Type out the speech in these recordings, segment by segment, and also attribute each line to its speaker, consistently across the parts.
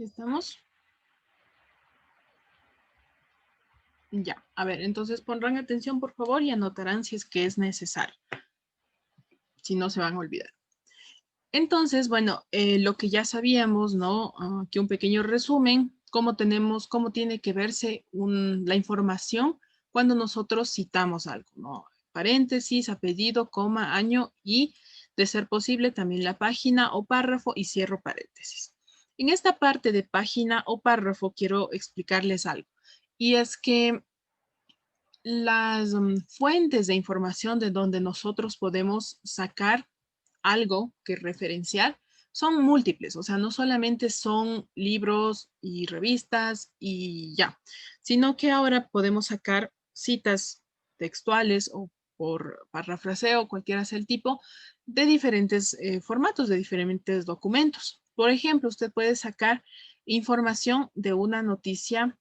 Speaker 1: ¿Estamos? Ya, a ver, entonces pondrán atención por favor y anotarán si es que es necesario. Si no, se van a olvidar. Entonces, bueno, lo que ya sabíamos, ¿no? Aquí un pequeño resumen, cómo tiene que verse la información cuando nosotros citamos algo, ¿no? Paréntesis, apellido, coma, año y, de ser posible, también la página o párrafo y cierro paréntesis. En esta parte de página o párrafo quiero explicarles algo. Y es que las fuentes de información de donde nosotros podemos sacar algo que referenciar son múltiples, o sea, no solamente son libros y revistas y ya, sino que ahora podemos sacar citas textuales o por parafraseo, cualquiera sea el tipo, de diferentes formatos, de diferentes documentos. Por ejemplo, usted puede sacar información de una noticia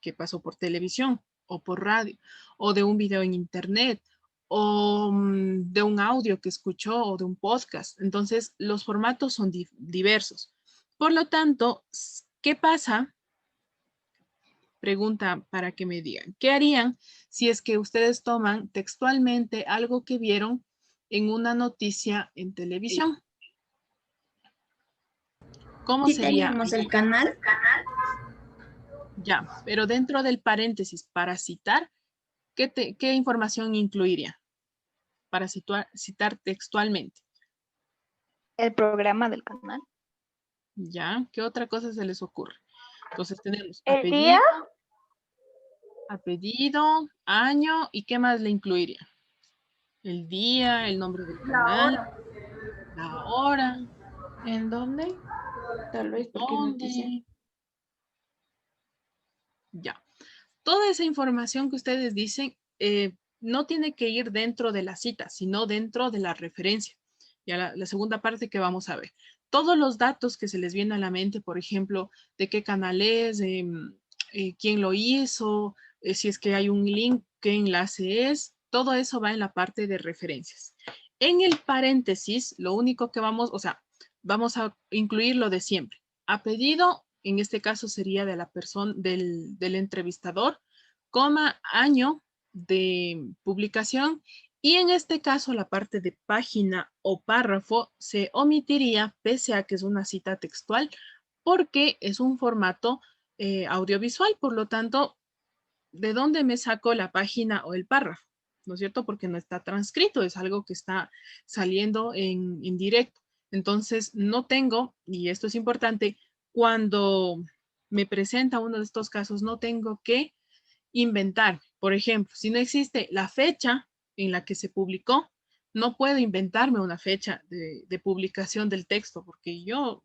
Speaker 1: que pasó por televisión o por radio, o de un video en internet, o de un audio que escuchó o de un podcast. Entonces, los formatos son diversos. Por lo tanto, ¿qué pasa? Pregunta para que me digan. ¿Qué harían si es que ustedes toman textualmente algo que vieron en una noticia en televisión? ¿Cómo sería
Speaker 2: Citaríamos el
Speaker 1: allí?
Speaker 2: canal.
Speaker 1: Ya, pero dentro del paréntesis, para citar, ¿qué información incluiría? Para citar textualmente.
Speaker 3: El programa del canal.
Speaker 1: ¿Ya? ¿Qué otra cosa se les ocurre? Entonces tenemos
Speaker 3: El día.
Speaker 1: apellido, año y ¿qué más le incluiría? El día, el nombre del
Speaker 2: La
Speaker 1: canal,
Speaker 2: hora.
Speaker 1: la hora,
Speaker 2: ¿En dónde? Tal vez porque noticia.
Speaker 1: dónde. Ya. Toda esa información que ustedes dicen no tiene que ir dentro de la cita, sino dentro de la referencia. Ya la segunda parte que vamos a ver. Todos los datos que se les vienen a la mente, por ejemplo, de qué canal es, quién lo hizo, si es que hay un link, qué enlace es, todo eso va en la parte de referencias. En el paréntesis, lo único que vamos a incluir lo de siempre. Apellido, en este caso sería de la persona, del entrevistador, coma, año de publicación y en este caso la parte de página o párrafo se omitiría pese a que es una cita textual porque es un formato audiovisual, por lo tanto, ¿de dónde me saco la página o el párrafo? ¿No es cierto? Porque no está transcrito, es algo que está saliendo en directo. Entonces, no tengo, y esto es importante, cuando me presenta uno de estos casos, no tengo que inventar. Por ejemplo, si no existe la fecha en la que se publicó, no puedo inventarme una fecha de publicación del texto porque yo,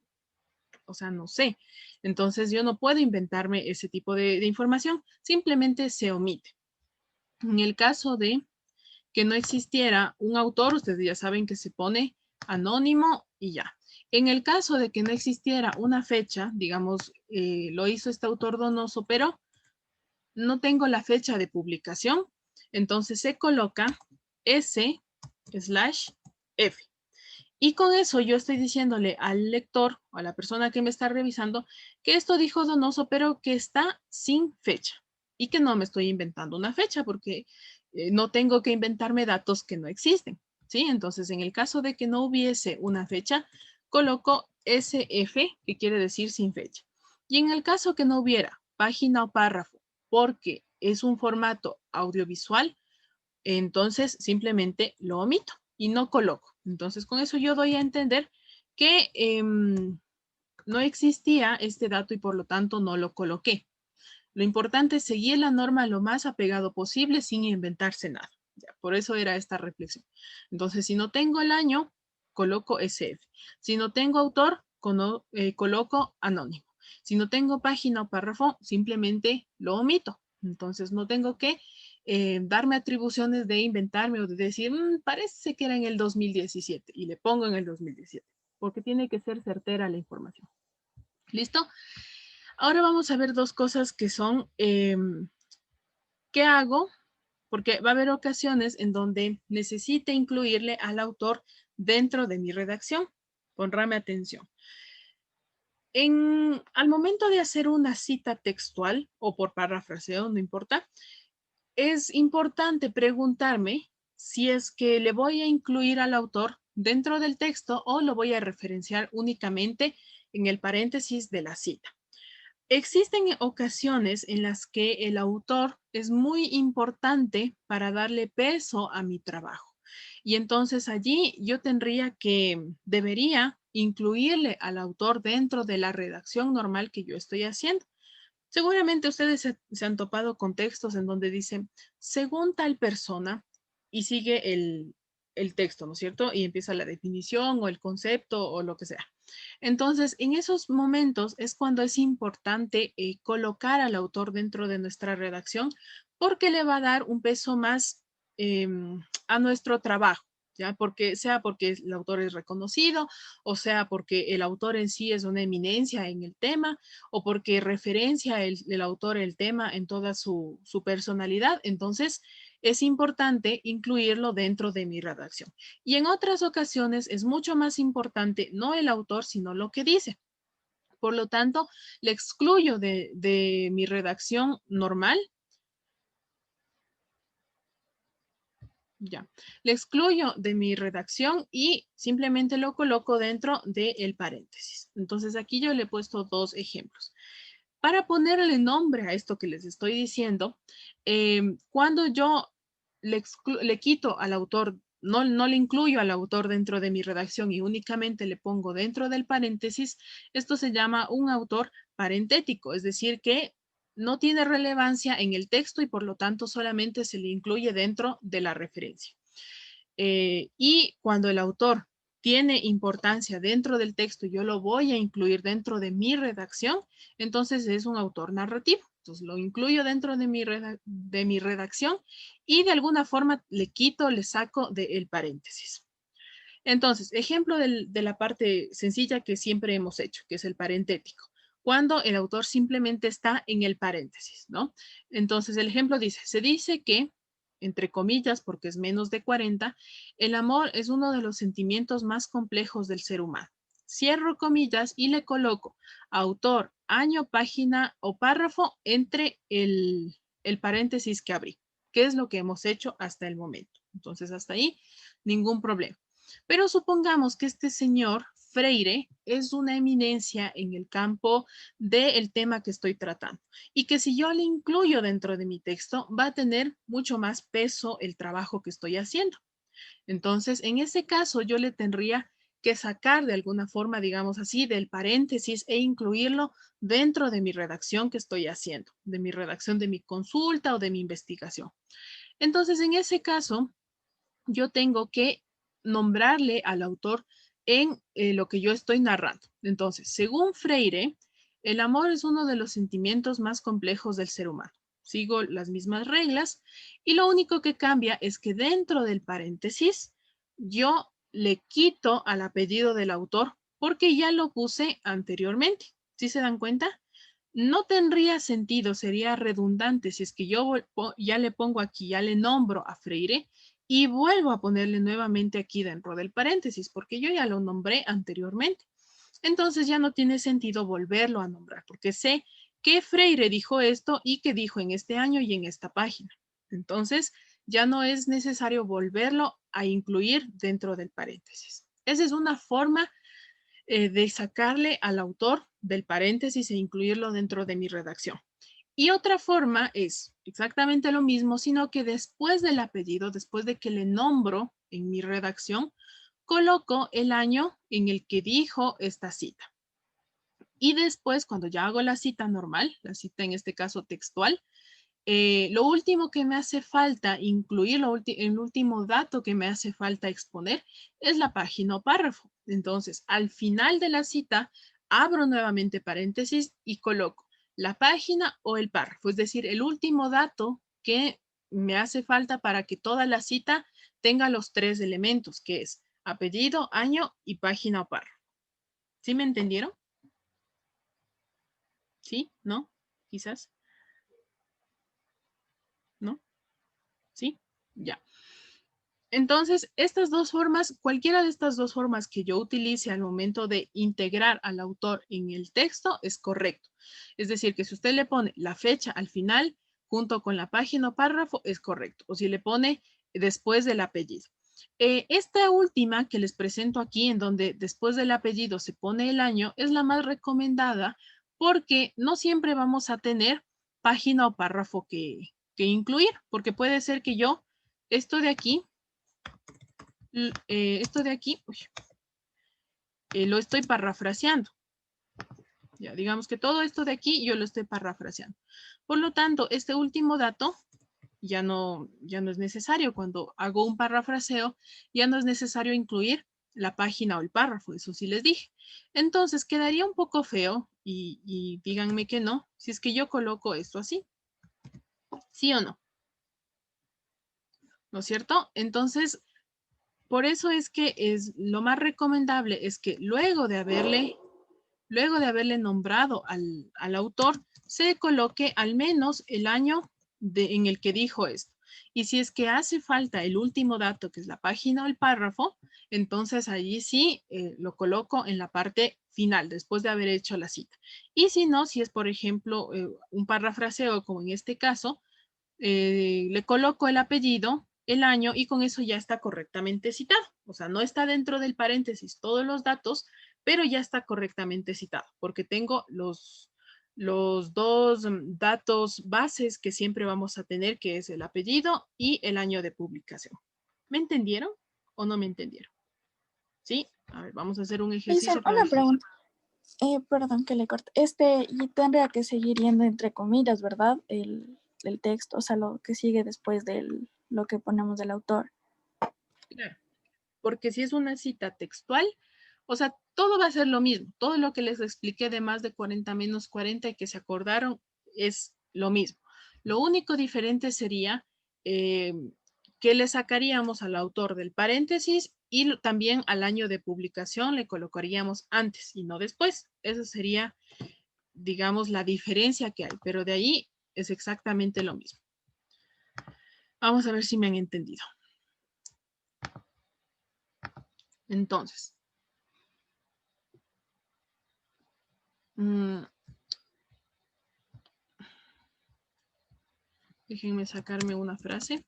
Speaker 1: o sea, no sé. Entonces yo no puedo inventarme ese tipo de información, simplemente se omite. En el caso de que no existiera un autor, ustedes ya saben que se pone anónimo y ya. En el caso de que no existiera una fecha, digamos, lo hizo este autor Donoso, pero no tengo la fecha de publicación, entonces se coloca S/F. Y con eso yo estoy diciéndole al lector o a la persona que me está revisando que esto dijo Donoso, pero que está sin fecha y que no me estoy inventando una fecha porque no tengo que inventarme datos que no existen. ¿Sí? Entonces, en el caso de que no hubiese una fecha, coloco SF, que quiere decir sin fecha. Y en el caso que no hubiera página o párrafo, porque es un formato audiovisual, entonces simplemente lo omito y no coloco. Entonces con eso yo doy a entender que no existía este dato y por lo tanto no lo coloqué. Lo importante es seguir la norma lo más apegado posible sin inventarse nada. Ya, por eso era esta reflexión. Entonces, si no tengo el año, coloco SF. Si no tengo autor, coloco anónimo. Si no tengo página o párrafo, simplemente lo omito. Entonces, no tengo que darme atribuciones de inventarme o de decir, parece que era en el 2017 y le pongo en el 2017, porque tiene que ser certera la información. ¿Listo? Ahora vamos a ver dos cosas que son, ¿qué hago? Porque va a haber ocasiones en donde necesite incluirle al autor dentro de mi redacción. Ponrame atención. Al momento de hacer una cita textual o por parafraseo, no importa, es importante preguntarme si es que le voy a incluir al autor dentro del texto o lo voy a referenciar únicamente en el paréntesis de la cita. Existen ocasiones en las que el autor es muy importante para darle peso a mi trabajo. Y entonces allí yo debería incluirle al autor dentro de la redacción normal que yo estoy haciendo. Seguramente ustedes se han topado con textos en donde dicen, según tal persona, y sigue el texto, ¿no es cierto? Y empieza la definición o el concepto o lo que sea. Entonces, en esos momentos es cuando es importante colocar al autor dentro de nuestra redacción porque le va a dar un peso más a nuestro trabajo. ¿Ya? Porque el autor es reconocido, o sea porque el autor en sí es una eminencia en el tema, o porque referencia el autor el tema en toda su personalidad. Entonces, es importante incluirlo dentro de mi redacción. Y en otras ocasiones es mucho más importante no el autor, sino lo que dice. Por lo tanto, le excluyo de mi redacción normal. Ya, le excluyo de mi redacción y simplemente lo coloco dentro del paréntesis. Entonces aquí yo le he puesto dos ejemplos. Para ponerle nombre a esto que les estoy diciendo, cuando yo le quito al autor, no le incluyo al autor dentro de mi redacción y únicamente le pongo dentro del paréntesis, esto se llama un autor parentético, es decir, que no tiene relevancia en el texto y por lo tanto solamente se le incluye dentro de la referencia. Y cuando el autor tiene importancia dentro del texto, yo lo voy a incluir dentro de mi redacción, entonces es un autor narrativo. Entonces lo incluyo dentro de mi redacción y de alguna forma le saco del paréntesis. Entonces, ejemplo de la parte sencilla que siempre hemos hecho, que es el parentético. Cuando el autor simplemente está en el paréntesis, ¿no? Entonces, el ejemplo dice, se dice que, entre comillas, porque es menos de 40, el amor es uno de los sentimientos más complejos del ser humano. Cierro comillas y le coloco autor, año, página o párrafo entre el paréntesis que abrí, que es lo que hemos hecho hasta el momento. Entonces, hasta ahí, ningún problema. Pero supongamos que este señor Freire es una eminencia en el campo del tema que estoy tratando y que si yo le incluyo dentro de mi texto va a tener mucho más peso el trabajo que estoy haciendo. Entonces, en ese caso, yo le tendría que sacar de alguna forma, digamos así, del paréntesis e incluirlo dentro de mi redacción que estoy haciendo, de mi redacción de mi consulta o de mi investigación. Entonces, en ese caso, yo tengo que nombrarle al autor en lo que yo estoy narrando. Entonces, según Freire, el amor es uno de los sentimientos más complejos del ser humano. Sigo las mismas reglas y lo único que cambia es que dentro del paréntesis yo le quito al apellido del autor porque ya lo puse anteriormente. ¿Sí se dan cuenta? No tendría sentido, sería redundante si es que yo ya le pongo aquí, ya le nombro a Freire y vuelvo a ponerle nuevamente aquí dentro del paréntesis, porque yo ya lo nombré anteriormente. Entonces ya no tiene sentido volverlo a nombrar, porque sé que Freire dijo esto y que dijo en este año y en esta página. Entonces ya no es necesario volverlo a incluir dentro del paréntesis. Esa es una forma de sacarle al autor del paréntesis e incluirlo dentro de mi redacción. Y otra forma es exactamente lo mismo, sino que después del apellido, después de que le nombro en mi redacción, coloco el año en el que dijo esta cita. Y después, cuando ya hago la cita normal, la cita en este caso textual, lo último que me hace falta incluir, el último dato que me hace falta exponer es la página o párrafo. Entonces, al final de la cita, abro nuevamente paréntesis y coloco la página o el párrafo, es decir, el último dato que me hace falta para que toda la cita tenga los tres elementos, que es apellido, año y página o párrafo. ¿Sí me entendieron? ¿Sí? ¿No? Quizás. ¿No? ¿Sí? Ya. Entonces, estas dos formas, cualquiera de estas dos formas que yo utilice al momento de integrar al autor en el texto es correcto. Es decir, que si usted le pone la fecha al final, junto con la página o párrafo, es correcto. O si le pone después del apellido. Esta última que les presento aquí, en donde después del apellido se pone el año, es la más recomendada porque no siempre vamos a tener página o párrafo que incluir, porque puede ser que yo, esto de aquí lo estoy parafraseando. Ya, digamos que todo esto de aquí yo lo estoy parafraseando. Por lo tanto, este último dato ya no es necesario. Cuando hago un parafraseo, ya no es necesario incluir la página o el párrafo, eso sí les dije. Entonces, quedaría un poco feo, y díganme que no, si es que yo coloco esto así. ¿Sí o no? ¿No es cierto? Entonces, por eso es que es lo más recomendable es que luego de haberle nombrado al autor, se coloque al menos el año en el que dijo esto. Y si es que hace falta el último dato, que es la página o el párrafo, entonces allí sí lo coloco en la parte final, después de haber hecho la cita. Y si no, si es, por ejemplo, un parafraseo, como en este caso, le coloco el apellido, el año, y con eso ya está correctamente citado. O sea, no está dentro del paréntesis todos los datos, pero ya está correctamente citado, porque tengo los dos datos bases que siempre vamos a tener, que es el apellido y el año de publicación. ¿Me entendieron o no me entendieron? ¿Sí? A ver, vamos a hacer un
Speaker 4: Dicen,
Speaker 1: ejercicio para
Speaker 4: una
Speaker 1: ver si...
Speaker 4: pregunta. Perdón que le corte. Y tendría que seguir yendo entre comillas, ¿verdad? El texto, o sea, lo que sigue después de lo que ponemos del autor.
Speaker 1: Claro, porque si es una cita textual, o sea, todo va a ser lo mismo. Todo lo que les expliqué de más de 40 menos 40 y que se acordaron es lo mismo. Lo único diferente sería eh, que le sacaríamos al autor del paréntesis y también al año de publicación le colocaríamos antes y no después. Esa sería, digamos, la diferencia que hay, pero de ahí es exactamente lo mismo. Vamos a ver si me han entendido. Entonces, déjenme sacarme una frase.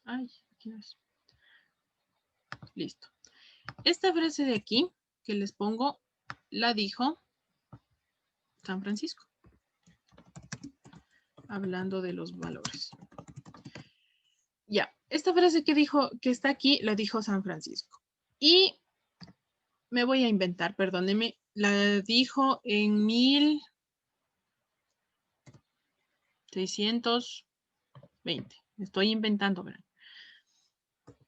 Speaker 1: Ay, aquí no es. Listo. Esta frase de aquí que les pongo, la dijo San Francisco. Hablando de los valores. Ya, esta frase que dijo, que está aquí, la dijo San Francisco. Y me voy a inventar, perdónenme, la dijo en 1620. Estoy inventando, ¿verdad?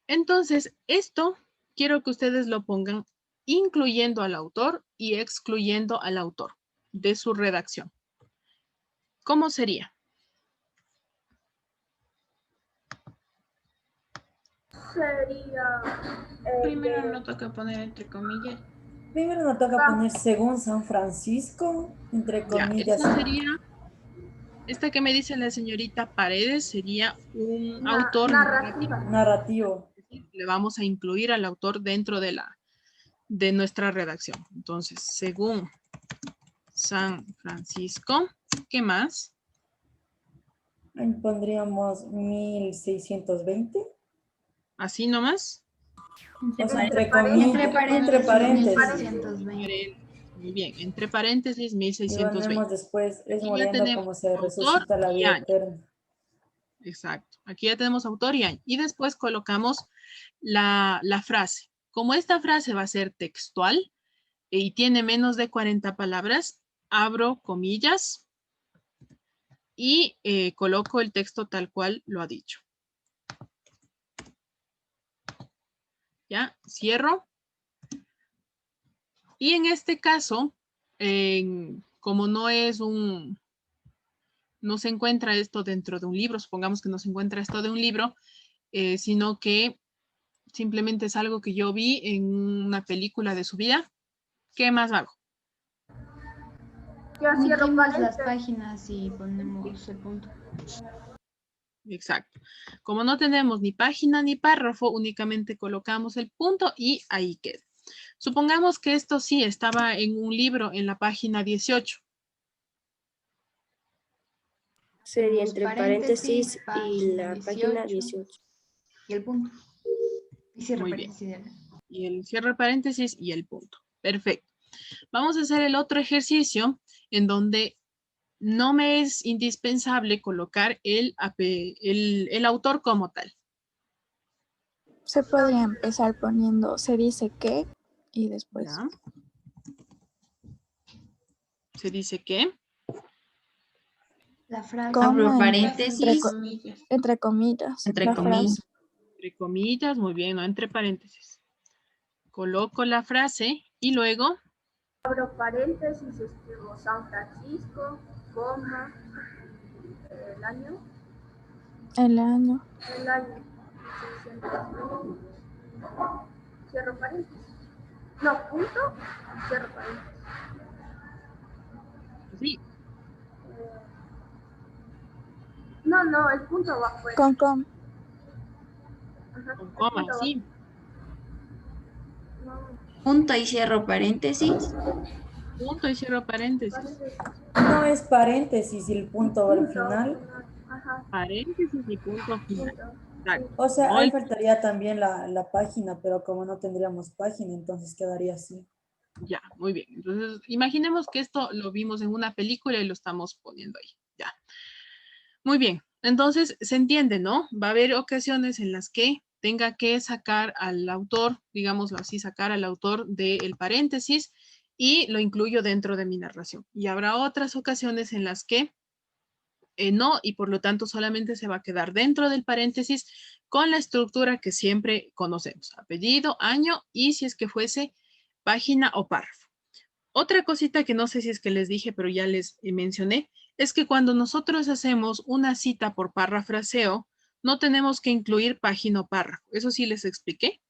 Speaker 1: Entonces, esto quiero que ustedes lo pongan incluyendo al autor y excluyendo al autor de su redacción. ¿Cómo sería?
Speaker 2: Primero no toca poner entre comillas.
Speaker 5: Primero nos toca poner según San Francisco, entre
Speaker 1: Ya,
Speaker 5: comillas.
Speaker 1: esta sería, esta que me dice la señorita Paredes sería un autor
Speaker 5: Narrativo.
Speaker 1: Le vamos a incluir al autor dentro de nuestra redacción. Entonces, según San Francisco, ¿qué más?
Speaker 5: Ahí pondríamos 1620.
Speaker 1: Así nomás.
Speaker 5: O sea, entre paréntesis.
Speaker 2: 1620.
Speaker 1: Muy bien, entre paréntesis
Speaker 5: Y
Speaker 1: 1620.
Speaker 5: ponemos después, es
Speaker 1: Aquí ya
Speaker 5: muriendo
Speaker 1: tenemos
Speaker 5: como se
Speaker 1: autor
Speaker 5: resucita la
Speaker 1: y
Speaker 5: vida
Speaker 1: año.
Speaker 5: eterna.
Speaker 1: Exacto. Aquí ya tenemos autor y año. Y después colocamos la frase. Como esta frase va a ser textual y tiene menos de 40 palabras, abro comillas y coloco el texto tal cual lo ha dicho. Ya, cierro. Y en este caso, como no se encuentra esto dentro de un libro, supongamos que no se encuentra esto de un libro, sino que simplemente es algo que yo vi en una película de su vida. ¿Qué más hago?
Speaker 2: Omitimos las páginas y ponemos el punto.
Speaker 1: Exacto. Como no tenemos ni página ni párrafo, únicamente colocamos el punto y ahí queda. Supongamos que esto sí estaba en un libro en la página 18.
Speaker 6: Sería
Speaker 2: Ponemos
Speaker 6: entre paréntesis y la página
Speaker 2: 18
Speaker 6: 18.
Speaker 2: y el punto. Y cierre
Speaker 1: Muy bien.
Speaker 2: paréntesis.
Speaker 1: Y el cierre paréntesis y el punto. Perfecto. Vamos a hacer el otro ejercicio en donde no me es indispensable colocar el autor como tal.
Speaker 4: Se podría empezar poniendo, se dice que, y después.
Speaker 1: ¿Ya? Se dice que.
Speaker 2: La frase.
Speaker 4: Coma,
Speaker 7: Abro paréntesis.
Speaker 4: Entre comillas.
Speaker 7: Entre
Speaker 4: la
Speaker 7: comillas.
Speaker 4: frase.
Speaker 1: Entre comillas, muy bien, no entre paréntesis. Coloco la frase y luego.
Speaker 8: Abro paréntesis, escribo San Francisco, coma, el año.
Speaker 4: El año.
Speaker 8: 600.000, cierro paréntesis. No, punto, cierro paréntesis.
Speaker 1: Sí,
Speaker 8: No, el punto va afuera.
Speaker 4: Con com.
Speaker 8: Ajá,
Speaker 1: con
Speaker 8: el
Speaker 1: coma,
Speaker 8: punto va-
Speaker 1: sí.
Speaker 8: No,
Speaker 7: Punto y cierro paréntesis.
Speaker 1: Punto y cierro paréntesis.
Speaker 8: paréntesis.
Speaker 5: No es paréntesis y el punto al final.
Speaker 8: Ajá,
Speaker 1: Paréntesis y punto final.
Speaker 8: punto.
Speaker 1: Exacto.
Speaker 5: O sea,
Speaker 1: No
Speaker 5: ahí
Speaker 1: el-
Speaker 5: faltaría también la página, pero como no tendríamos página, entonces quedaría así.
Speaker 1: Ya, muy bien. Entonces, imaginemos que esto lo vimos en una película y lo estamos poniendo ahí. Ya. Muy bien. Entonces, se entiende, ¿no? Va a haber ocasiones en las que tenga que sacar al autor, digámoslo así, sacar al autor del paréntesis y lo incluyo dentro de mi narración. Y habrá otras ocasiones en las que no, y por lo tanto solamente se va a quedar dentro del paréntesis con la estructura que siempre conocemos, apellido, año y si es que fuese página o párrafo. Otra cosita que no sé si es que les dije, pero ya les mencioné, es que cuando nosotros hacemos una cita por parafraseo, no tenemos que incluir página o párrafo. ¿Eso sí les expliqué?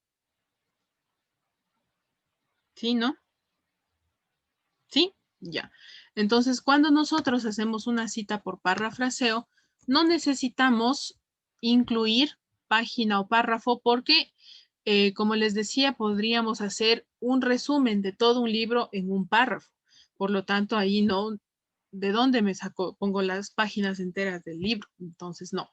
Speaker 1: ¿Sí, no? ¿Sí? Ya. Entonces, cuando nosotros hacemos una cita por parafraseo, no necesitamos incluir página o párrafo porque, como les decía, podríamos hacer un resumen de todo un libro en un párrafo. Por lo tanto, ahí no, ¿de dónde me saco? Pongo las páginas enteras del libro. Entonces, no.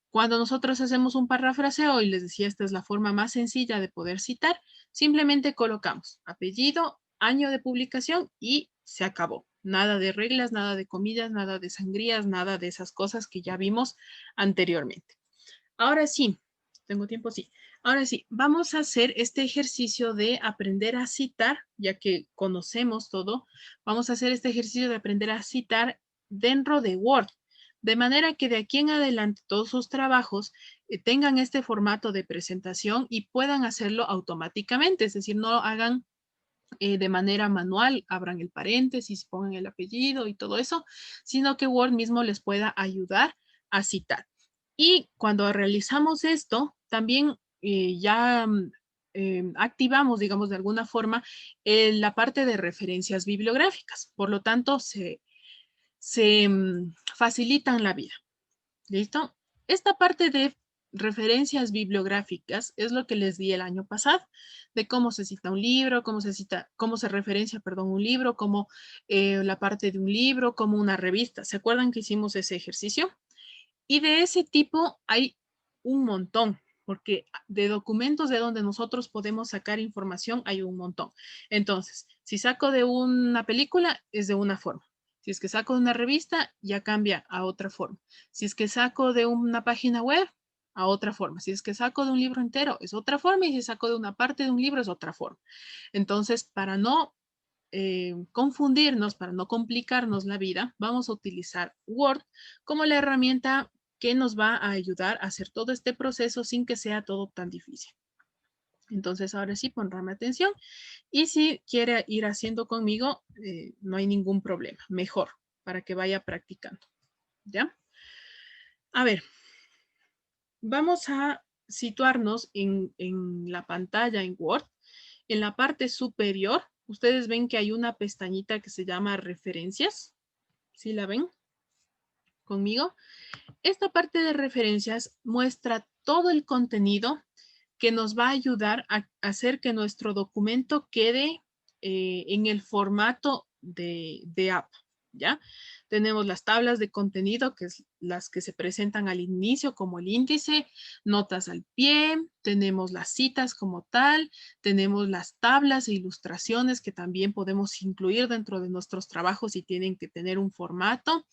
Speaker 1: Cuando nosotros hacemos un parafraseo, y les decía, esta es la forma más sencilla de poder citar, simplemente colocamos apellido, año de publicación y se acabó. Nada de reglas, nada de comillas, nada de sangrías, nada de esas cosas que ya vimos anteriormente. Ahora sí, tengo tiempo, sí. Ahora sí, vamos a hacer este ejercicio de aprender a citar, ya que conocemos todo. Vamos a hacer este ejercicio de aprender a citar dentro de Word. De manera que de aquí en adelante todos sus trabajos tengan este formato de presentación y puedan hacerlo automáticamente, es decir, no hagan de manera manual, abran el paréntesis, pongan el apellido y todo eso, sino que Word mismo les pueda ayudar a citar. Y cuando realizamos esto, también ya activamos, digamos, de alguna forma, la parte de referencias bibliográficas. Por lo tanto, se facilitan la vida. ¿Listo? Esta parte de referencias bibliográficas es lo que les di el año pasado, de cómo se cita un libro, cómo se referencia, perdón, un libro, cómo la parte de un libro, como una revista. ¿Se acuerdan que hicimos ese ejercicio? Y de ese tipo hay un montón, porque de documentos de donde nosotros podemos sacar información hay un montón. Entonces, si saco de una película, es de una forma. Si es que saco de una revista, ya cambia a otra forma. Si es que saco de una página web, a otra forma. Si es que saco de un libro entero, es otra forma. Y si saco de una parte de un libro, es otra forma. Entonces, para no confundirnos, para no complicarnos la vida, vamos a utilizar Word como la herramienta que nos va a ayudar a hacer todo este proceso sin que sea todo tan difícil. Entonces, ahora sí, pondrme atención. Y si quiere ir haciendo conmigo, no hay ningún problema. Mejor, para que vaya practicando. ¿Ya? A ver, vamos a situarnos en la pantalla en Word. En la parte superior, ustedes ven que hay una pestañita que se llama referencias. ¿Sí la ven conmigo? Esta parte de referencias muestra todo el contenido que nos va a ayudar a hacer que nuestro documento quede en el formato de APA, ¿ya? Tenemos las tablas de contenido, que es las que se presentan al inicio como el índice, notas al pie, tenemos las citas como tal, tenemos las tablas e ilustraciones que también podemos incluir dentro de nuestros trabajos y tienen que tener un formato,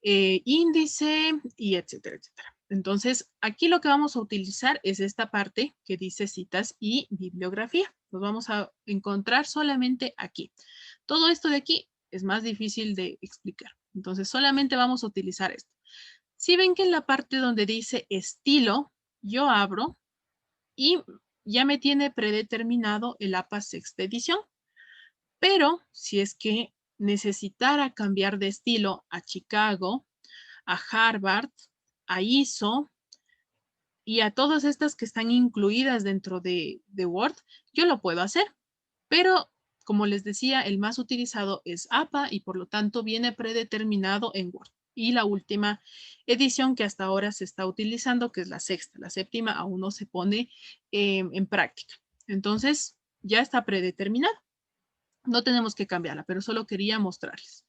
Speaker 1: índice y etcétera, etcétera. Entonces, aquí lo que vamos a utilizar es esta parte que dice citas y bibliografía. Nos vamos a encontrar solamente aquí. Todo esto de aquí es más difícil de explicar. Entonces, solamente vamos a utilizar esto. Si ven que en la parte donde dice estilo, yo abro y ya me tiene predeterminado el APA sexta edición. Pero si es que necesitara cambiar de estilo a Chicago, a Harvard, a ISO y a todas estas que están incluidas dentro de Word, yo lo puedo hacer. Pero, como les decía, el más utilizado es APA y por lo tanto viene predeterminado en Word. Y la última edición que hasta ahora se está utilizando, que es la sexta. La séptima aún no se pone en práctica. Entonces, ya está predeterminado. No tenemos que cambiarla, pero solo quería mostrarles.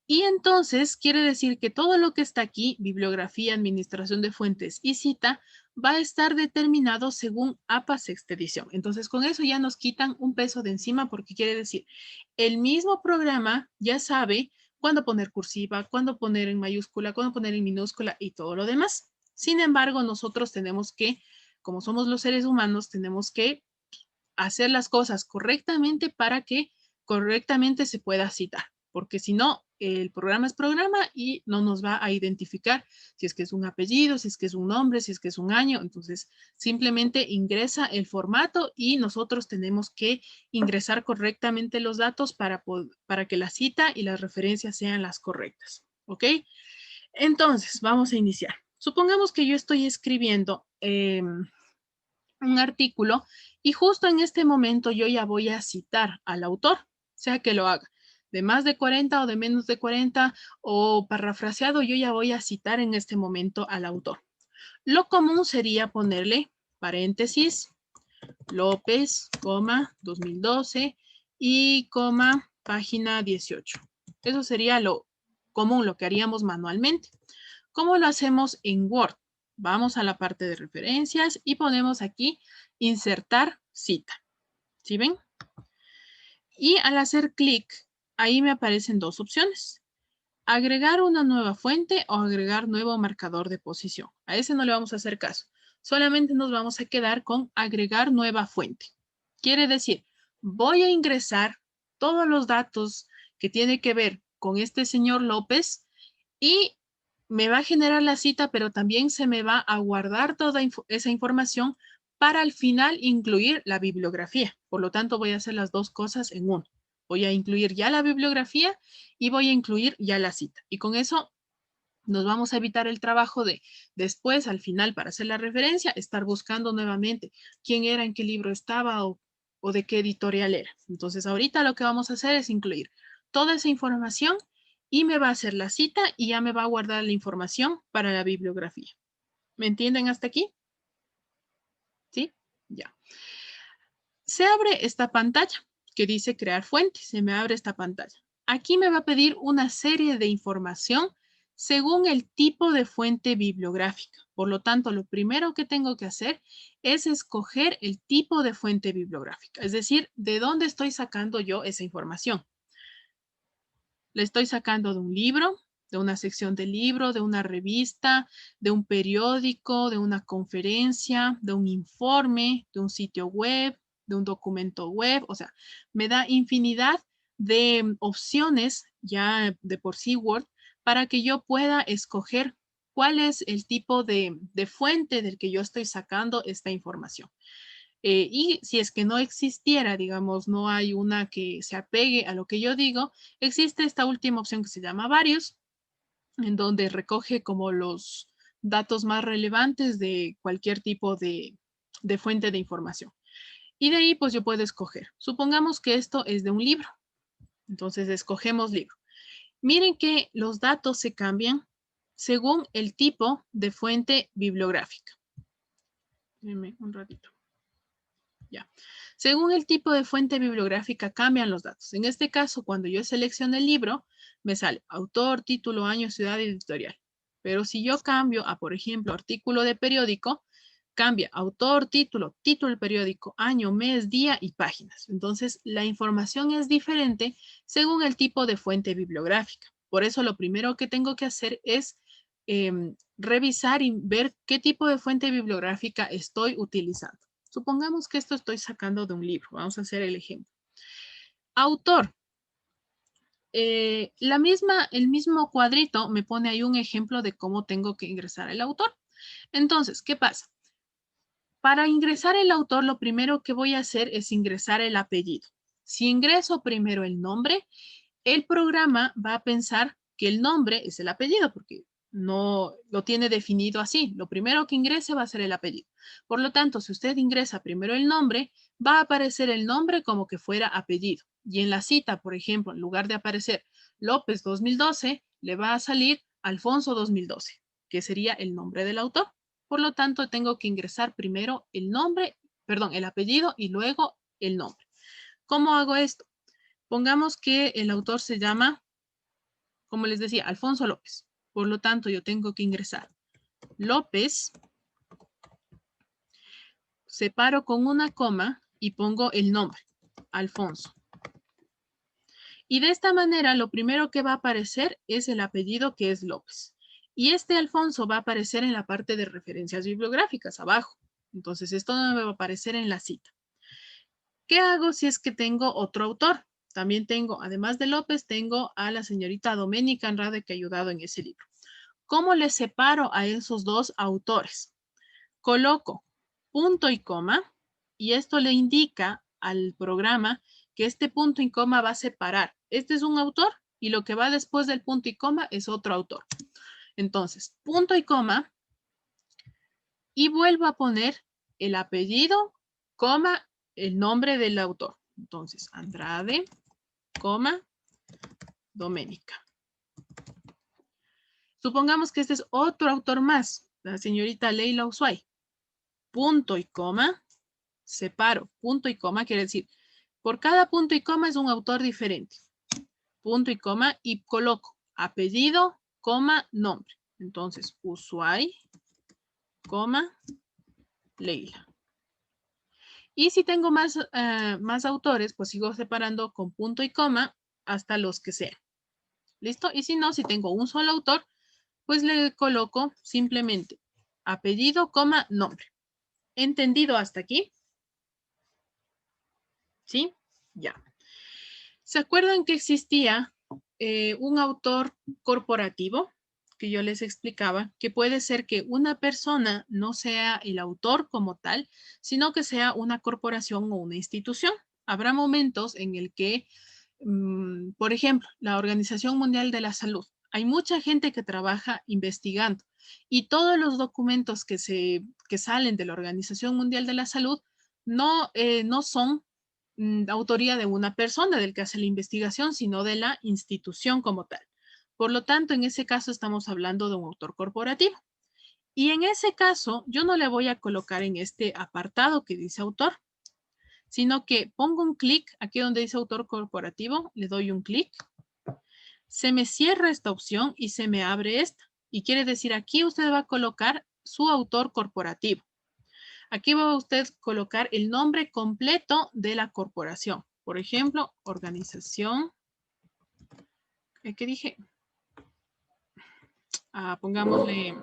Speaker 1: Y entonces quiere decir que todo lo que está aquí, bibliografía, administración de fuentes y cita, va a estar determinado según APA sexta edición. Entonces con eso ya nos quitan un peso de encima porque quiere decir, el mismo programa ya sabe cuándo poner cursiva, cuándo poner en mayúscula, cuándo poner en minúscula y todo lo demás. Sin embargo, nosotros tenemos que, como somos los seres humanos, tenemos que hacer las cosas correctamente para que correctamente se pueda citar. Porque si no, el programa es programa y no nos va a identificar si es que es un apellido, si es que es un nombre, si es que es un año. Entonces, simplemente ingresa el formato y nosotros tenemos que ingresar correctamente los datos para que la cita y las referencias sean las correctas. ¿Ok? Entonces, vamos a iniciar. Supongamos que yo estoy escribiendo un artículo y justo en este momento yo ya voy a citar al autor, sea que lo haga de más de 40 o de menos de 40 o parafraseado, yo ya voy a citar en este momento al autor. Lo común sería ponerle paréntesis, López, 2012 y página 18. Eso sería lo común, lo que haríamos manualmente. ¿Cómo lo hacemos en Word? Vamos a la parte de referencias y ponemos aquí insertar cita. ¿Sí ven? Y al hacer clic, ahí me aparecen dos opciones. Agregar una nueva fuente o agregar nuevo marcador de posición. A ese no le vamos a hacer caso. Solamente nos vamos a quedar con agregar nueva fuente. Quiere decir, voy a ingresar todos los datos que tiene que ver con este señor López y me va a generar la cita, pero también se me va a guardar toda esa información para al final incluir la bibliografía. Por lo tanto, voy a hacer las dos cosas en uno. Voy a incluir ya la bibliografía y voy a incluir ya la cita. Y con eso nos vamos a evitar el trabajo de después, al final, para hacer la referencia, estar buscando nuevamente quién era, en qué libro estaba o de qué editorial era. Entonces, ahorita lo que vamos a hacer es incluir toda esa información y me va a hacer la cita y ya me va a guardar la información para la bibliografía. ¿Me entienden hasta aquí? ¿Sí? Ya. Se abre esta pantalla que dice crear fuente. Se me abre esta pantalla. Aquí me va a pedir una serie de información según el tipo de fuente bibliográfica. Por lo tanto, lo primero que tengo que hacer es escoger el tipo de fuente bibliográfica. Es decir, de dónde estoy sacando yo esa información. Le estoy sacando de un libro, de una sección de libro, de una revista, de un periódico, de una conferencia, de un informe, de un sitio web, de un documento web. O sea, me da infinidad de opciones ya de por sí Word para que yo pueda escoger cuál es el tipo de fuente del que yo estoy sacando esta información. Y si es que no existiera, digamos, no hay una que se apegue a lo que yo digo, existe esta última opción que se llama varios, en donde recoge como los datos más relevantes de cualquier tipo de fuente de información. Y de ahí pues yo puedo escoger. Supongamos que esto es de un libro. Entonces escogemos libro. Miren que los datos se cambian según el tipo de fuente bibliográfica. Déjenme un ratito. Ya. Según el tipo de fuente bibliográfica cambian los datos. En este caso, cuando yo selecciono el libro, me sale autor, título, año, ciudad y editorial. Pero si yo cambio a, por ejemplo, artículo de periódico, cambia autor, título, título del periódico, año, mes, día y páginas. Entonces, la información es diferente según el tipo de fuente bibliográfica. Por eso, lo primero que tengo que hacer es revisar y ver qué tipo de fuente bibliográfica estoy utilizando. Supongamos que esto estoy sacando de un libro. Vamos a hacer el ejemplo. Autor. El mismo cuadrito me pone ahí un ejemplo de cómo tengo que ingresar el autor. Entonces, ¿qué pasa? Para ingresar el autor, lo primero que voy a hacer es ingresar el apellido. Si ingreso primero el nombre, el programa va a pensar que el nombre es el apellido, porque no lo tiene definido así. Lo primero que ingrese va a ser el apellido. Por lo tanto, si usted ingresa primero el nombre, va a aparecer el nombre como que fuera apellido. Y en la cita, por ejemplo, en lugar de aparecer López 2012, le va a salir Alfonso 2012, que sería el nombre del autor. Por lo tanto, tengo que ingresar primero el nombre, perdón, el apellido y luego el nombre. ¿Cómo hago esto? Pongamos que el autor se llama, como les decía, Alfonso López. Por lo tanto, yo tengo que ingresar López, separo con una coma y pongo el nombre, Alfonso. Y de esta manera, lo primero que va a aparecer es el apellido, que es López. Y este Alfonso va a aparecer en la parte de referencias bibliográficas, abajo. Entonces, esto no me va a aparecer en la cita. ¿Qué hago si es que tengo otro autor? También tengo, además de López, tengo a la señorita Doménica Andrade, que ha ayudado en ese libro. ¿Cómo le separo a esos dos autores? Coloco punto y coma, y esto le indica al programa que este punto y coma va a separar. Este es un autor y lo que va después del punto y coma es otro autor. Entonces, punto y coma, y vuelvo a poner el apellido, coma, el nombre del autor. Entonces, Andrade, coma, Doménica. Supongamos que este es otro autor más, la señorita Leila Ushuay. Punto y coma, separo, punto y coma, quiere decir, por cada punto y coma es un autor diferente. Punto y coma, y coloco apellido, coma, nombre. Entonces, Ushuay, coma, Leila. Y si tengo más autores, pues sigo separando con punto y coma hasta los que sean. ¿Listo? Y si no, si tengo un solo autor, pues le coloco simplemente apellido, coma, nombre. ¿Entendido hasta aquí? ¿Sí? Ya. ¿Se acuerdan que existía un autor corporativo que yo les explicaba? Que puede ser que una persona no sea el autor como tal, sino que sea una corporación o una institución. Habrá momentos en el que, por ejemplo, la Organización Mundial de la Salud, hay mucha gente que trabaja investigando y todos los documentos que salen de la Organización Mundial de la Salud no son autoría de una persona del que hace la investigación, sino de la institución como tal. Por lo tanto, en ese caso estamos hablando de un autor corporativo. Y en ese caso, yo no le voy a colocar en este apartado que dice autor, sino que pongo un clic aquí donde dice autor corporativo, le doy un clic, se me cierra esta opción y se me abre esta. Y quiere decir, aquí usted va a colocar su autor corporativo. Aquí va a usted colocar el nombre completo de la corporación. Por ejemplo, organización. ¿Qué dije? Pongámosle.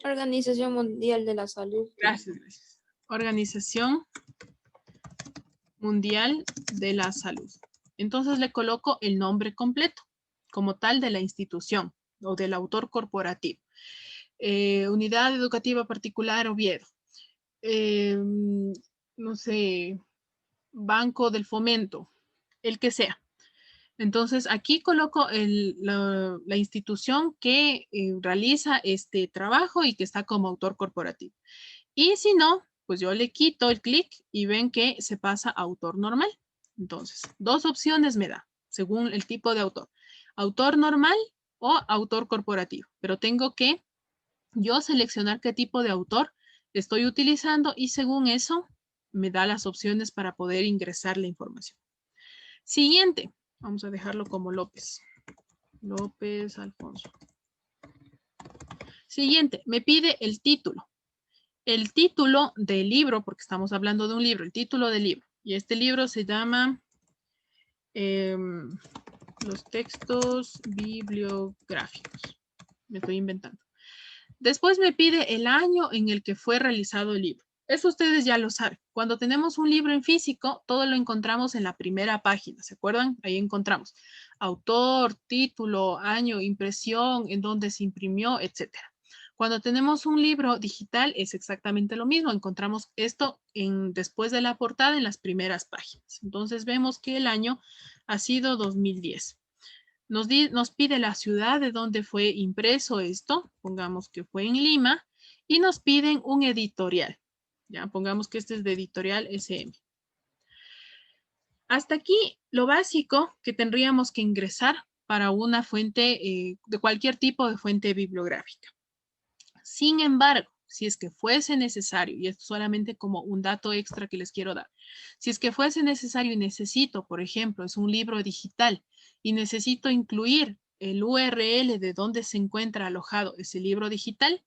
Speaker 6: Organización Mundial de la Salud.
Speaker 1: Gracias, gracias. Organización Mundial de la Salud. Entonces le coloco el nombre completo, como tal de la institución o del autor corporativo. Unidad Educativa Particular Oviedo. No sé, Banco del Fomento, el que sea. Entonces, aquí coloco la institución que realiza este trabajo y que está como autor corporativo. Y si no, pues yo le quito el clic y ven que se pasa a autor normal. Entonces, dos opciones me da, según el tipo de autor. Autor normal o autor corporativo. Pero tengo que yo seleccionar qué tipo de autor estoy utilizando y según eso me da las opciones para poder ingresar la información. Siguiente, vamos a dejarlo como López. López Alfonso. Siguiente, me pide el título. El título del libro, porque estamos hablando de un libro, el título del libro. Y este libro se llama Los textos bibliográficos. Me estoy inventando. Después me pide el año en el que fue realizado el libro. Eso ustedes ya lo saben. Cuando tenemos un libro en físico, todo lo encontramos en la primera página. ¿Se acuerdan? Ahí encontramos autor, título, año, impresión, en dónde se imprimió, etc. Cuando tenemos un libro digital es exactamente lo mismo. Encontramos esto después de la portada en las primeras páginas. Entonces vemos que el año ha sido 2010. Nos pide la ciudad de donde fue impreso esto, pongamos que fue en Lima, y nos piden un editorial. Ya, pongamos que este es de Editorial SM. Hasta aquí lo básico que tendríamos que ingresar para una fuente, de cualquier tipo de fuente bibliográfica. Sin embargo, si es que fuese necesario, y esto solamente como un dato extra que les quiero dar, si es que fuese necesario y necesito, por ejemplo, es un libro digital y necesito incluir el URL de donde se encuentra alojado ese libro digital,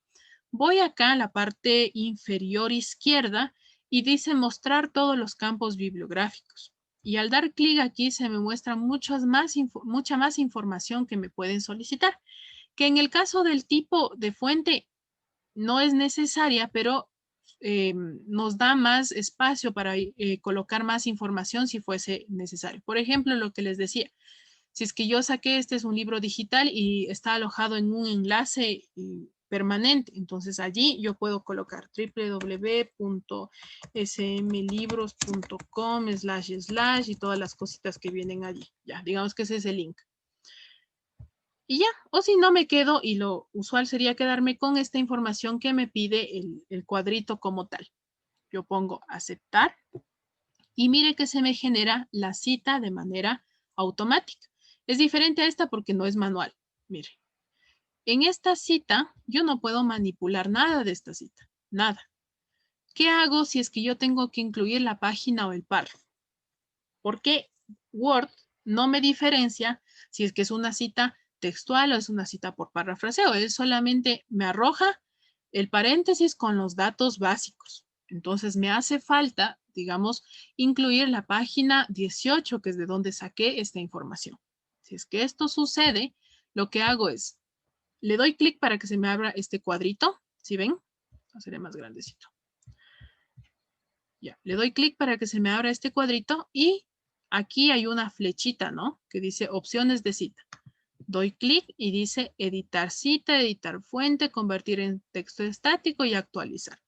Speaker 1: voy acá a la parte inferior izquierda y dice mostrar todos los campos bibliográficos. Y al dar clic aquí se me muestra mucha más información que me pueden solicitar, que en el caso del tipo de fuente no es necesaria, pero nos da más espacio para colocar más información si fuese necesario. Por ejemplo, lo que les decía, si es que yo saqué, este es un libro digital y está alojado en un enlace permanente, entonces allí yo puedo colocar www.smlibros.com / y todas las cositas que vienen allí. Ya, digamos que ese es el link. Y ya, o si no me quedo, y lo usual sería quedarme con esta información que me pide el cuadrito como tal. Yo pongo aceptar y mire que se me genera la cita de manera automática. Es diferente a esta porque no es manual. Mire, en esta cita yo no puedo manipular nada de esta cita, nada. ¿Qué hago si es que yo tengo que incluir la página o el párrafo? Porque Word no me diferencia si es que es una cita textual o es una cita por parafraseo. Él solamente me arroja el paréntesis con los datos básicos. Entonces me hace falta, digamos, incluir la página 18, que es de donde saqué esta información. Si es que esto sucede, lo que hago es, le doy clic para que se me abra este cuadrito. ¿Sí ven? Haceré más grandecito. Ya, le doy clic para que se me abra este cuadrito y aquí hay una flechita, ¿no? Que dice opciones de cita. Doy clic y dice editar cita, editar fuente, convertir en texto estático y actualizar.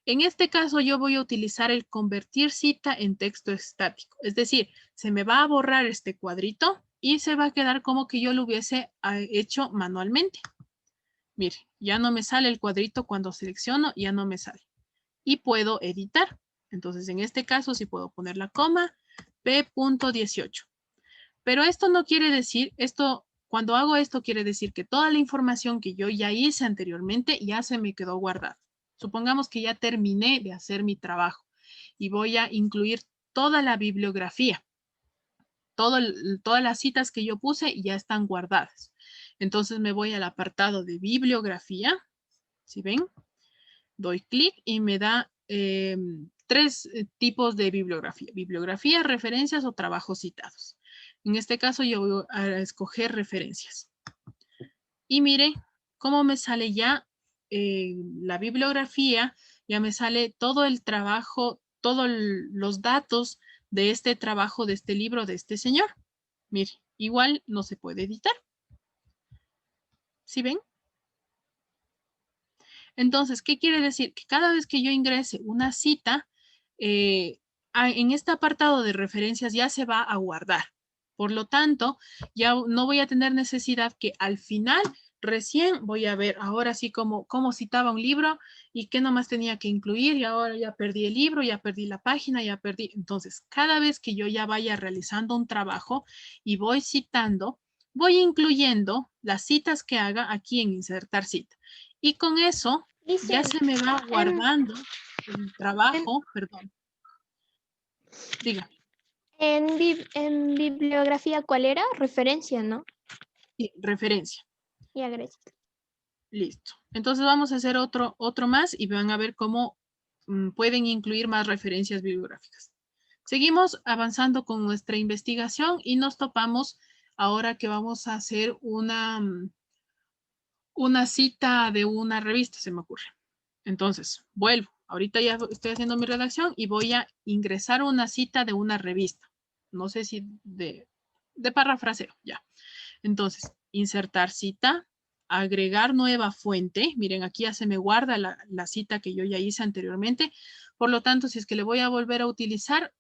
Speaker 1: En este caso yo voy a utilizar el convertir cita en texto estático. Es decir, se me va a borrar este cuadrito y se va a quedar como que yo lo hubiese hecho manualmente. Mire, ya no me sale el cuadrito cuando selecciono, ya no me sale. Y puedo editar. Entonces, en este caso sí puedo poner la coma P.18. Pero esto no quiere decir, cuando hago esto quiere decir que toda la información que yo ya hice anteriormente ya se me quedó guardada. Supongamos que ya terminé de hacer mi trabajo y voy a incluir toda la bibliografía. Todas las citas que yo puse ya están guardadas. Entonces me voy al apartado de bibliografía. ¿Sí ven? Doy clic y me da 3 tipos de bibliografía. Bibliografía, referencias o trabajos citados. En este caso yo voy a escoger referencias. Y mire cómo me sale ya la bibliografía, ya me sale todo el trabajo, todos los datos de este trabajo, de este libro, de este señor. Mire, igual no se puede editar. ¿Sí ven? Entonces, ¿qué quiere decir? Que cada vez que yo ingrese una cita, en este apartado de referencias ya se va a guardar. Por lo tanto, ya no voy a tener necesidad que al final recién voy a ver ahora sí cómo citaba un libro y qué nomás tenía que incluir y ahora ya perdí el libro, ya perdí la página, ya perdí. Entonces, cada vez que yo ya vaya realizando un trabajo y voy citando, voy incluyendo las citas que haga aquí en insertar cita. Y con eso ya se me va guardando el trabajo, perdón. Diga.
Speaker 9: En bibliografía, ¿cuál era? Referencia, ¿no?
Speaker 1: Sí, referencia.
Speaker 9: Ya, gracias.
Speaker 1: Listo. Entonces vamos a hacer otro más y van a ver cómo pueden incluir más referencias bibliográficas. Seguimos avanzando con nuestra investigación y nos topamos ahora que vamos a hacer una cita de una revista, se me ocurre. Entonces, vuelvo. Ahorita ya estoy haciendo mi redacción y voy a ingresar una cita de una revista. No sé si de parafraseo, ya. Entonces, insertar cita, agregar nueva fuente. Miren, aquí ya se me guarda la cita que yo ya hice anteriormente. Por lo tanto, si es que le voy a volver a utilizar,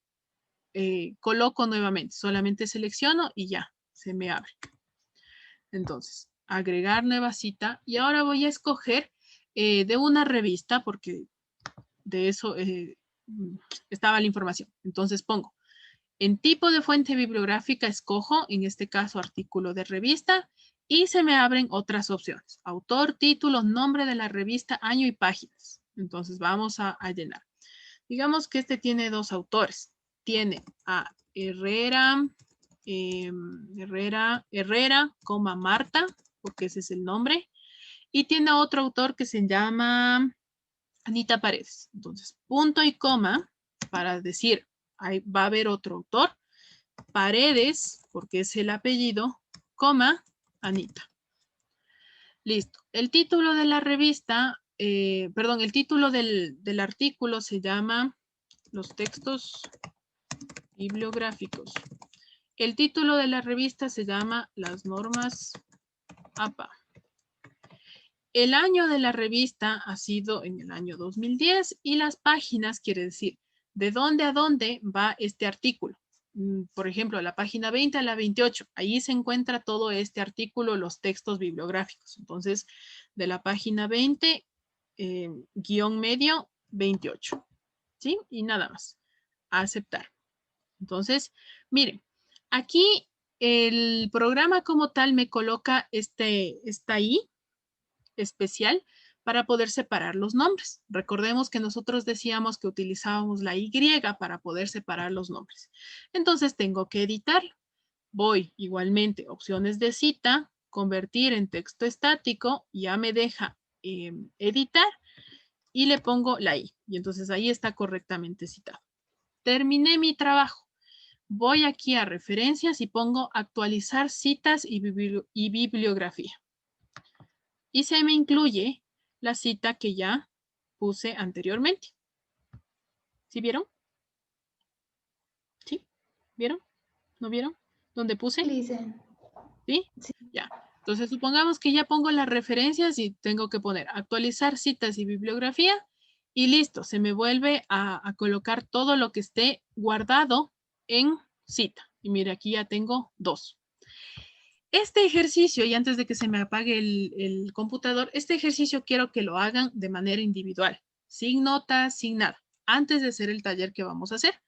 Speaker 1: coloco nuevamente. Solamente selecciono y ya, se me abre. Entonces, agregar nueva cita. Y ahora voy a escoger de una revista, porque de eso estaba la información. Entonces pongo, en tipo de fuente bibliográfica escojo, en este caso, artículo de revista, y se me abren otras opciones. Autor, título, nombre de la revista, año y páginas. Entonces vamos a llenar. Digamos que este tiene dos autores. Tiene a Herrera, Marta, porque ese es el nombre. Y tiene otro autor que se llama Anita Paredes. Entonces, punto y coma para decir, ahí va a haber otro autor. Paredes, porque es el apellido, coma, Anita. Listo. El título de la revista, el título del artículo se llama Los textos bibliográficos. El título de la revista se llama Las normas APA. El año de la revista ha sido en el año 2010 y las páginas quiere decir de dónde a dónde va este artículo. Por ejemplo, la página 20 a la 28, ahí se encuentra todo este artículo, los textos bibliográficos. Entonces, de la página 20, guión medio, 28. ¿Sí? Y nada más. Aceptar. Entonces, miren, aquí el programa como tal me coloca esta I especial para poder separar los nombres. Recordemos que nosotros decíamos que utilizábamos la Y para poder separar los nombres. Entonces tengo que editarlo. Voy igualmente, opciones de cita, convertir en texto estático, ya me deja editar y le pongo la I. Y entonces ahí está correctamente citado. Terminé mi trabajo. Voy aquí a referencias y pongo actualizar citas y bibliografía. Y se me incluye la cita que ya puse anteriormente. ¿Sí vieron? ¿Sí? ¿Vieron? ¿No vieron? ¿Dónde puse? ¿Sí? Sí. Ya. Entonces, supongamos que ya pongo las referencias y tengo que poner actualizar citas y bibliografía y listo. Se me vuelve a colocar todo lo que esté guardado en cita. Y mire, aquí ya tengo 2. Este ejercicio, y antes de que se me apague el computador, este ejercicio quiero que lo hagan de manera individual, sin notas, sin nada, antes de hacer el taller que vamos a hacer.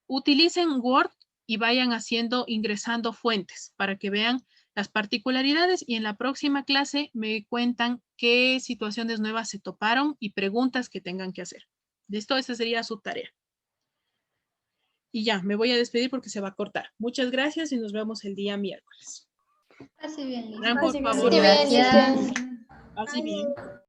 Speaker 1: Utilicen Word y vayan ingresando fuentes para que vean las particularidades y en la próxima clase me cuentan qué situaciones nuevas se toparon y preguntas que tengan que hacer. ¿Listo? Esa sería su tarea. Y ya, me voy a despedir porque se va a cortar. Muchas gracias y nos vemos el día miércoles.
Speaker 7: Así bien,
Speaker 1: Por favor.
Speaker 7: Gracias.
Speaker 1: Así bien.